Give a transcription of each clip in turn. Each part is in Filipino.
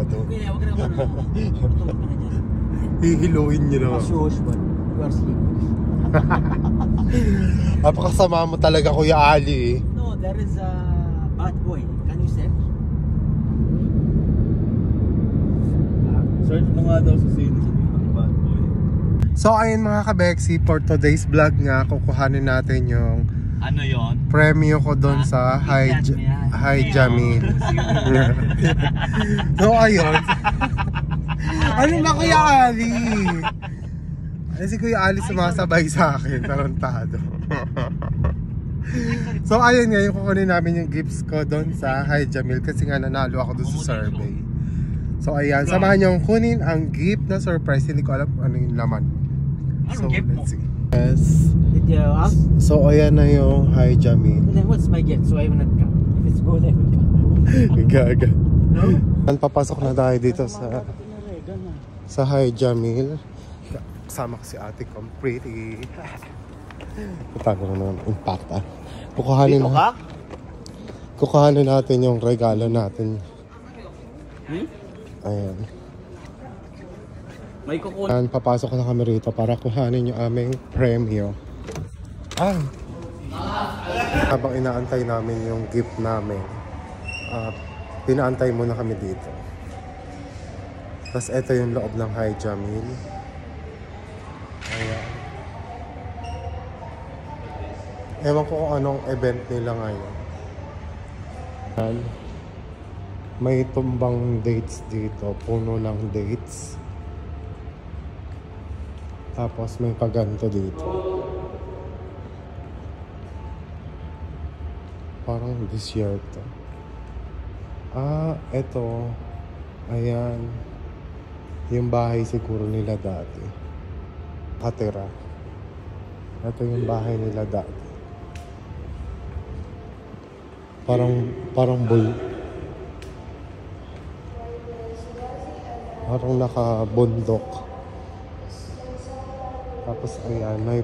tarantado. Okay, huwag ka naman. Tutulog ka na dyan. Hihiluin nyo naman. As usual, you are sleeping. Napakasama mo talaga, Kuya Ali. No, there is a bad boy. Can you search? Search mo nga daw sa sino ng bad boy. So ayun mga kabeksi, for today's vlog nga, kukuhanin natin yung Ano yon? premyo ko doon sa Hi Jamil. So ayun. Ano na Kuya Ali? Ay, si Kuya Ali sumasabay sa akin, tarantado. So ayun nga, yung kukunin namin yung gifts ko doon sa Hi Jamil kasi nga nanalo ako doon sa survey. So ayan, samahan nyo kunin ang gift na surprise. Hindi ko alam kung ano yung laman. So let's see. Yes. Did you ask? So ayan na yung Hi Jamil. Then what's my gift? So I will not come. If it's good, I will come. Gaga. No? Papasok na tayo dito sa Hi Jamil. Kasama ko si ate kong pretty. Patago na naman impact ah. Kukuhanin natin yung regalo natin. Ayan. May kukunin. Papasok na kami rito para kuhanin yung aming premyo. Ay! Habang inaantay namin yung gift namin, pinaantay muna kami dito. Tapos ito yung loob ng Hi Jamil. Ayan. Ewan ko kung anong event nila ngayon. Ayan. May tumbang dates dito. Puno lang dates. Tapos may paganto dito. Parang desierto. Eto. Ayan. Yung bahay siguro nila dati. Katira. Ito yung bahay nila dati. Parang nakabundok. Tapos ayan, may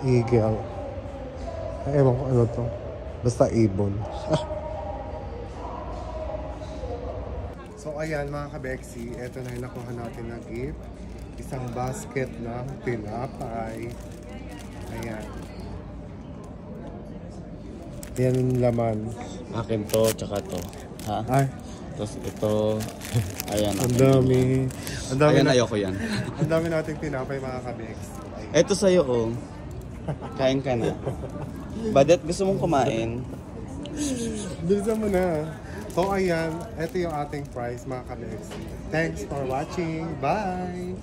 eagle. Ewan ko ano to. Basta ibon. So ayan mga kabeksi, eto na yung nakuha natin na gift. Isang basket ng tinapay. Ayan. Yan yung laman. Akin to, tsaka to. Ha? Ay. Tapos ito. Ayan. Ang dami. Ayan, ayoko yan. Ang dami nating tinapay mga kabeksi. Ito sa'yo, oh. Kain ka na. Badet, gusto mong kumain? Bilisan mo na. So ayan, ito yung ating prize mga kabeksi. Thanks for watching. Bye!